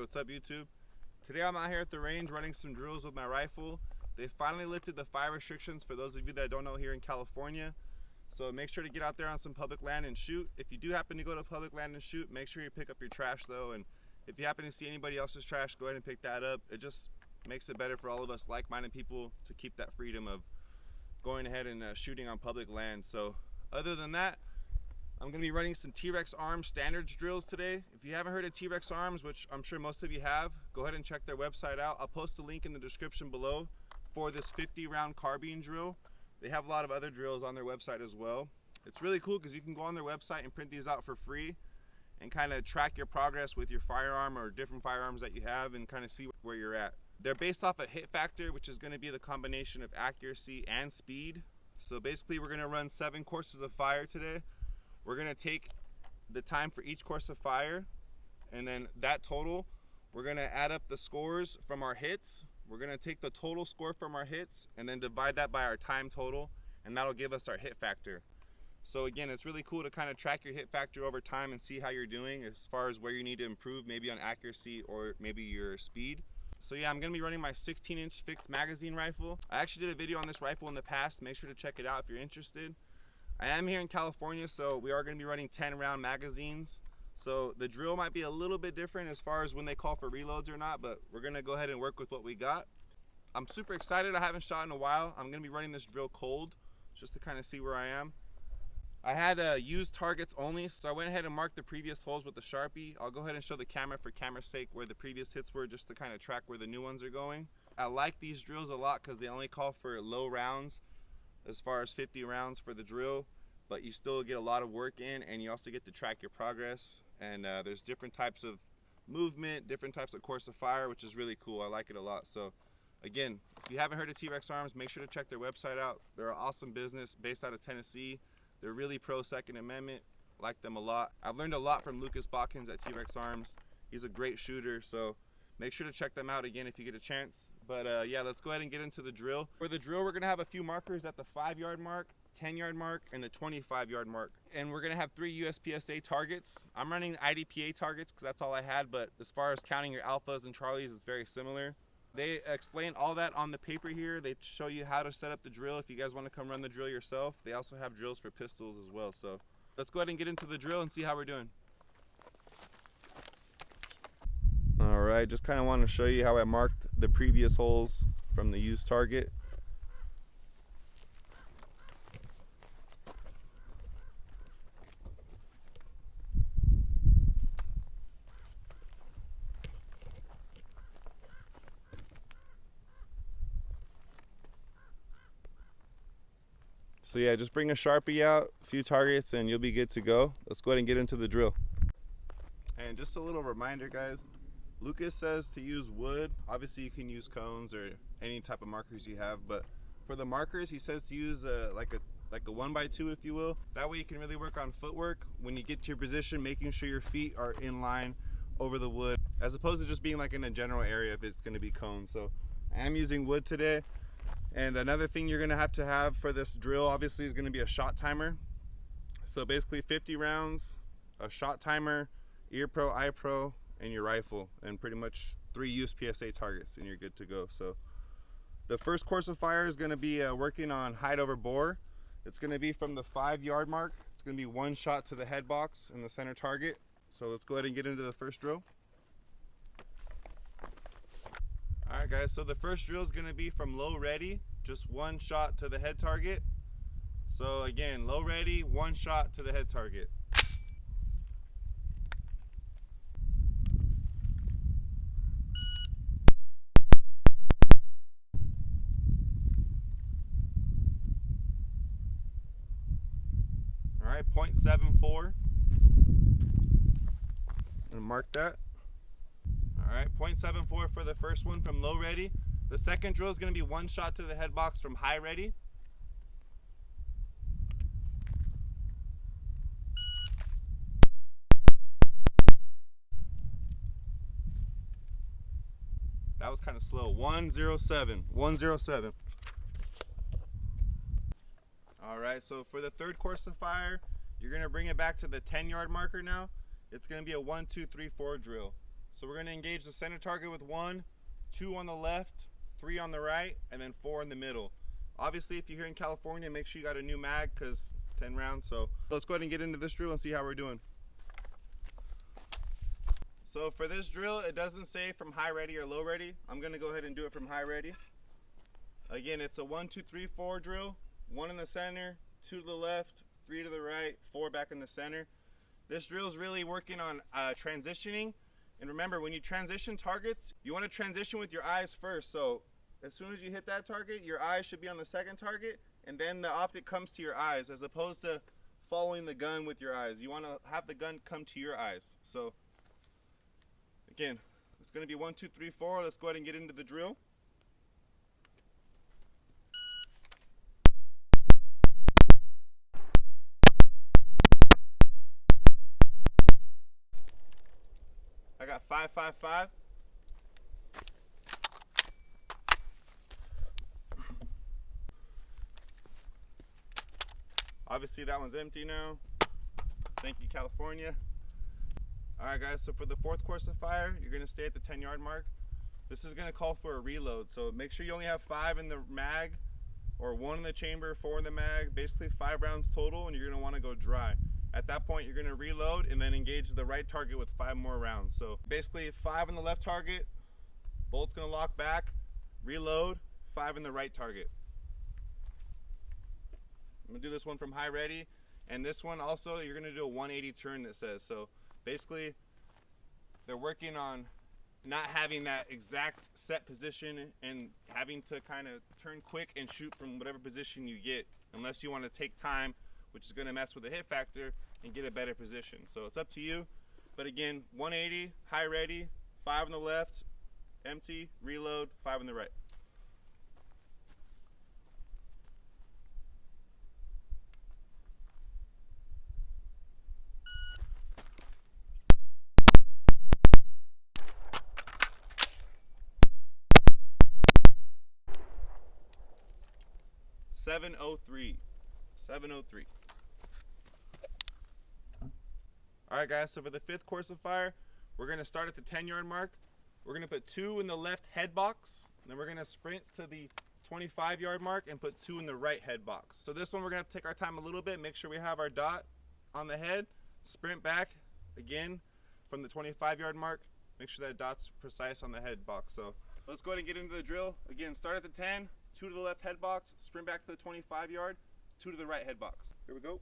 what's up YouTube? Today I'm out here at the range running some drills with my rifle. They finally lifted the fire restrictions for those of you that don't know here in California. So make sure to get out there on some public land and shoot. If you do happen to go to public land and shoot, make sure you pick up your trash though. And if you happen to see anybody else's trash, go ahead and pick that up. It just makes it better for all of us like-minded people to keep that freedom of going ahead and shooting on public land. So other than that, I'm going to be running some T.Rex arms standards drills today. If you haven't heard of T.Rex arms, which I'm sure most of you have, go ahead and check their website out. I'll post a link in the description below for this 50 round carbine drill. They have a lot of other drills on their website as well. It's really cool because you can go on their website and print these out for free and kind of track your progress with your firearm or different firearms that you have and kind of see where you're at. They're based off a hit factor, which is going to be the combination of accuracy and speed. So basically we're going to run 7 courses of fire today. We're going to take the time for each course of fire, and then that total, we're going to add up the scores from our hits. We're going to take the total score from our hits and then divide that by our time total, and that'll give us our hit factor. So again, it's really cool to kind of track your hit factor over time and see how you're doing as far as where you need to improve, maybe on accuracy or maybe your speed. So yeah, I'm going to be running my 16-inch fixed magazine rifle. I actually did a video on this rifle in the past. Make sure to check it out if you're interested. I am here in California, so we are going to be running 10 round magazines. So the drill might be a little bit different as far as when they call for reloads or not, but we're going to go ahead and work with what we got. I'm super excited. I haven't shot in a while. I'm going to be running this drill cold just to kind of see where I am. I had used targets only, so I went ahead and marked the previous holes with the Sharpie. I'll go ahead and show the camera for camera's sake where the previous hits were, just to kind of track where the new ones are going. I like these drills a lot because they only call for low rounds as far as 50 rounds for the drill, but you still get a lot of work in, and you also get to track your progress. And there's different types of movement, different types of course of fire, which is really cool. I like it a lot. So again, if you haven't heard of T.Rex arms, make sure to check their website out. They're an awesome business based out of Tennessee. They're really pro Second Amendment. Like them a lot. I've learned a lot from Lucas Botkins at T.Rex arms. He's a great shooter, so make sure to check them out again if you get a chance. But yeah, let's go ahead and get into the drill. For the drill, we're going to have a few markers at the 5-yard mark, 10-yard mark, and the 25-yard mark. And we're going to have 3 USPSA targets. I'm running IDPA targets because that's all I had, but as far as counting your alphas and charlies, it's very similar. They explain all that on the paper here. They show you how to set up the drill if you guys want to come run the drill yourself. They also have drills for pistols as well. So let's go ahead and get into the drill and see how we're doing. Alright, just kind of want to show you how I marked the previous holes from the used target. So yeah, just bring a Sharpie out, a few targets, and you'll be good to go. Let's go ahead and get into the drill. And just a little reminder, guys, Lucas says to use wood. Obviously you can use cones or any type of markers you have, but for the markers he says to use like a 1x2, if you will. That way you can really work on footwork when you get to your position, making sure your feet are in line over the wood, as opposed to just being like in a general area if it's going to be cones. So I am using wood today. And another thing you're going to have for this drill obviously is going to be a shot timer. So basically 50 rounds, a shot timer, ear pro, eye pro, and your rifle, and pretty much 3 USPSA targets, and you're good to go. So the first course of fire is going to be working on height over bore. It's going to be from the 5-yard mark. It's going to be 1 shot to the head box and the center target. So let's go ahead and get into the first drill. Alright guys, so the first drill is going to be from low ready, just 1 shot to the head target. So again, low ready, 1 shot to the head target. Alright, 0.74. And mark that. Alright, 0.74 for the first one from low ready. The second drill is going to be 1 shot to the head box from high ready. That was kind of slow. 107. 107. Alright, so for the third course of fire, you're going to bring it back to the 10-yard marker now. It's going to be a 1, 2, 3, 4 drill. So we're going to engage the center target with 1, 2 on the left, 3 on the right, and then 4 in the middle. Obviously, if you're here in California, make sure you got a new mag because 10 rounds. So let's go ahead and get into this drill and see how we're doing. So for this drill, it doesn't say from high ready or low ready. I'm going to go ahead and do it from high ready. Again, it's a 1, 2, 3, 4 drill. 1 in the center, 2 to the left, 3 to the right, 4 back in the center. This drill is really working on transitioning. And remember, when you transition targets, you want to transition with your eyes first. So as soon as you hit that target, your eyes should be on the second target, and then the optic comes to your eyes as opposed to following the gun with your eyes. You want to have the gun come to your eyes. So again, it's going to be 1, 2, 3, 4. Let's go ahead and get into the drill. I got 5, 5, 5. Obviously that one's empty now. Thank you, California. Alright guys, so for the fourth course of fire, you're going to stay at the 10-yard mark. This is going to call for a reload, so make sure you only have 5 in the mag, or 1 in the chamber, 4 in the mag, basically 5 rounds total, and you're going to want to go dry. At that point, you're going to reload and then engage the right target with 5 more rounds. So basically 5 in the left target, bolt's going to lock back, reload, 5 in the right target. I'm going to do this one from high ready, and this one also you're going to do a 180 turn, it says. So basically they're working on not having that exact set position and having to kind of turn quick and shoot from whatever position you get, unless you want to take time, which is going to mess with the hit factor and get a better position. So it's up to you. But again, 180, high ready, 5 on the left, empty, reload, 5 on the right. .703. Alright guys, so for the 5th course of fire, we're going to start at the 10-yard mark. We're going to put 2 in the left head box, and then we're going to sprint to the 25-yard mark and put 2 in the right head box. So this one we're going to have to take our time a little bit, make sure we have our dot on the head, sprint back again from the 25-yard mark, make sure that dot's precise on the head box. So let's go ahead and get into the drill. Again, start at the 10, 2 to the left head box, sprint back to the 25-yard, 2 to the right head box. Here we go.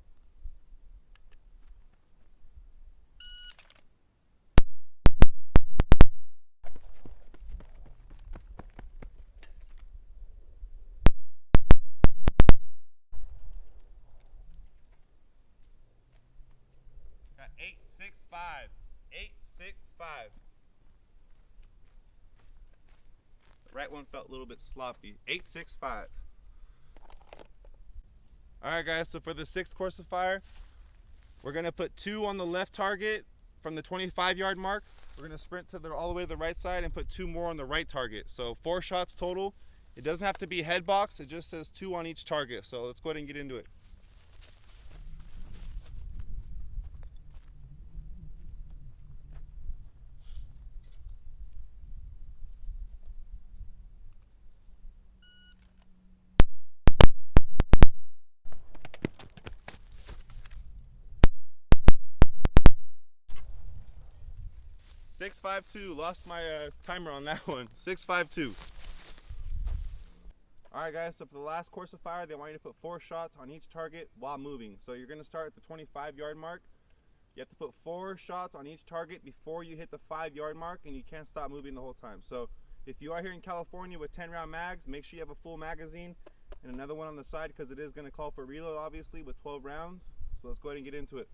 Got 8, 6, 5. 8, 6, 5. The right one felt a little bit sloppy. 8, 6, 5. Alright guys, so for the 6th course of fire, we're going to put 2 on the left target from the 25-yard mark. We're going to sprint to all the way to the right side and put 2 more on the right target. So 4 shots total. It doesn't have to be head box, it just says 2 on each target. So let's go ahead and get into it. Six, 5, 2. Lost my timer on that one. 6, 5, 2. Alright guys, so for the last course of fire, they want you to put 4 shots on each target while moving. So you're going to start at the 25-yard mark. You have to put 4 shots on each target before you hit the 5-yard mark, and you can't stop moving the whole time. So if you are here in California with 10-round mags, make sure you have a full magazine and another one on the side, because it is going to call for reload obviously with 12 rounds. So let's go ahead and get into it.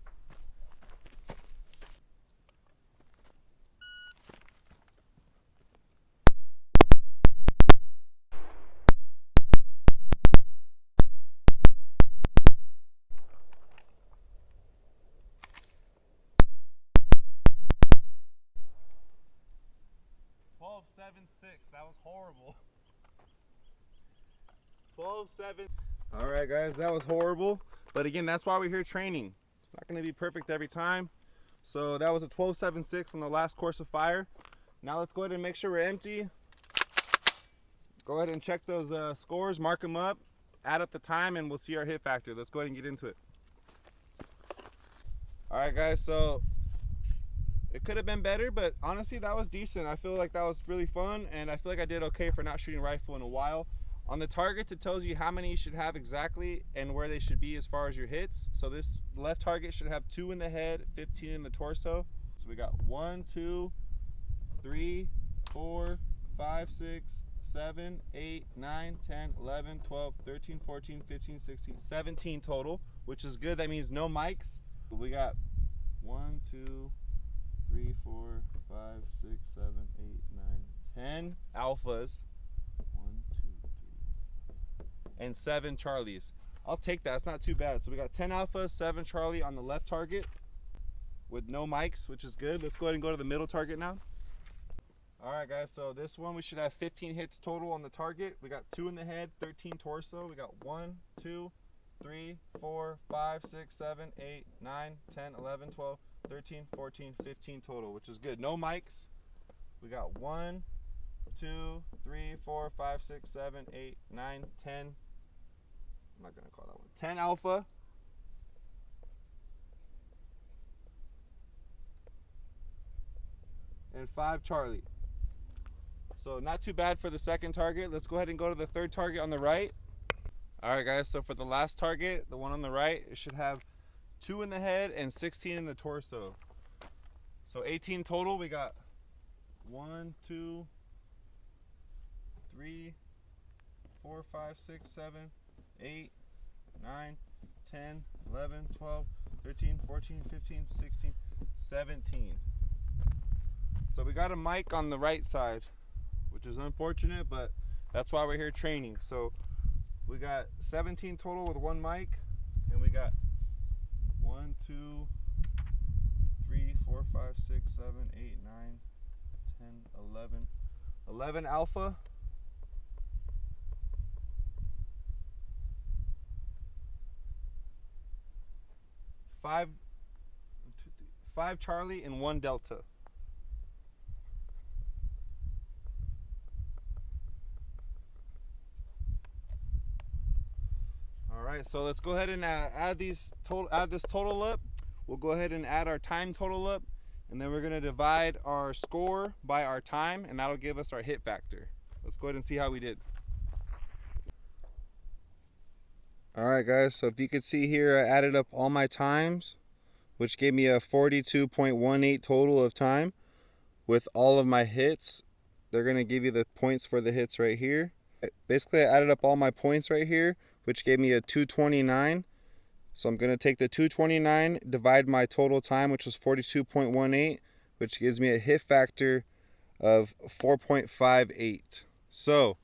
That was horrible. 12-7. Alright guys, that was horrible. But again, that's why we're here training. It's not going to be perfect every time. So that was a 12-7-6 on the last course of fire. Now let's go ahead and make sure we're empty. Go ahead and check those scores, mark them up, add up the time, and we'll see our hit factor. Let's go ahead and get into it. All right, guys, so it could have been better, but honestly, that was decent. I feel like that was really fun, and I feel like I did okay for not shooting rifle in a while. On the targets, it tells you how many you should have exactly and where they should be as far as your hits. So this left target should have 2 in the head, 15 in the torso. So we got 1, 2, 3, 4, 5, 6, 7, 8, 9, 10, 11, 12, 13, 14, 15, 16, 17 total, which is good. That means no mics. We got 1, 2, 3, 4, 5, 6, 7, 8, 9, 10 alphas. 1, 2, 3, and 7 Charlies. I'll take that. It's not too bad. So we got 10 alphas, 7 Charlie on the left target with no mics, which is good. Let's go ahead and go to the middle target now. All right, guys, so this one we should have 15 hits total on the target. We got 2 in the head, 13 torso. We got 1, 2, 3, 4, 5, 6, 7, 8, 9, 10, 11, 12, 13, 14, 15 total, which is good. No mics. We got 1, 2, 3, 4, 5, 6, 7, 8, 9, 10. I'm not going to call that one. 10 alpha. And 5 Charlie. So not too bad for the second target. Let's go ahead and go to the third target on the right. All right, guys, so for the last target, the one on the right, it should have 2 in the head and 16 in the torso. So 18 total. We got 1, 2, 3, 4, 5, 6, 7, 8, 9, 10, 11, 12, 13, 14, 15, 16, 17. So we got a mic on the right side, which is unfortunate, but that's why we're here training. So we got 17 total with 1 mic, and we got 1, 2, 3, 4, 5, 6, 7, 8, 9, 10, 11. 11 alpha. 5 Charlie and 1 Delta. Alright, so let's go ahead and add this total up. We'll go ahead and add our time total up, and then we're going to divide our score by our time, and that'll give us our hit factor. Let's go ahead and see how we did. Alright, guys, so if you could see here, I added up all my times, which gave me a 42.18 total of time. With all of my hits, they're going to give you the points for the hits right here. Basically, I added up all my points right here, which gave me a 229. So I'm going to take the 229, divide my total time, which was 42.18, which gives me a hit factor of 4.58. So,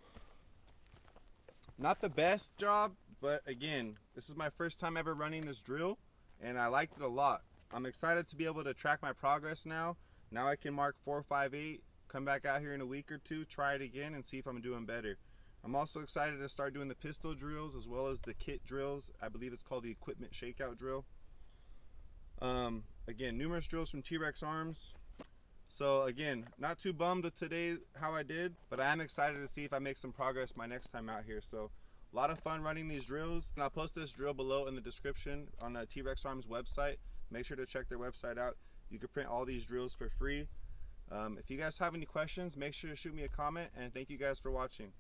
not the best job, but again, this is my first time ever running this drill, and I liked it a lot. I'm excited to be able to track my progress now. Now I can mark 458, come back out here in a week or two, try it again, and see if I'm doing better. I'm also excited to start doing the pistol drills as well as the kit drills. I believe it's called the equipment shakeout drill. Again, numerous drills from TrexArms. So again, not too bummed with today how I did, but I am excited to see if I make some progress my next time out here. So a lot of fun running these drills, and I'll post this drill below in the description on the TrexArms website. Make sure to check their website out. You can print all these drills for free. If you guys have any questions, make sure to shoot me a comment, and thank you guys for watching.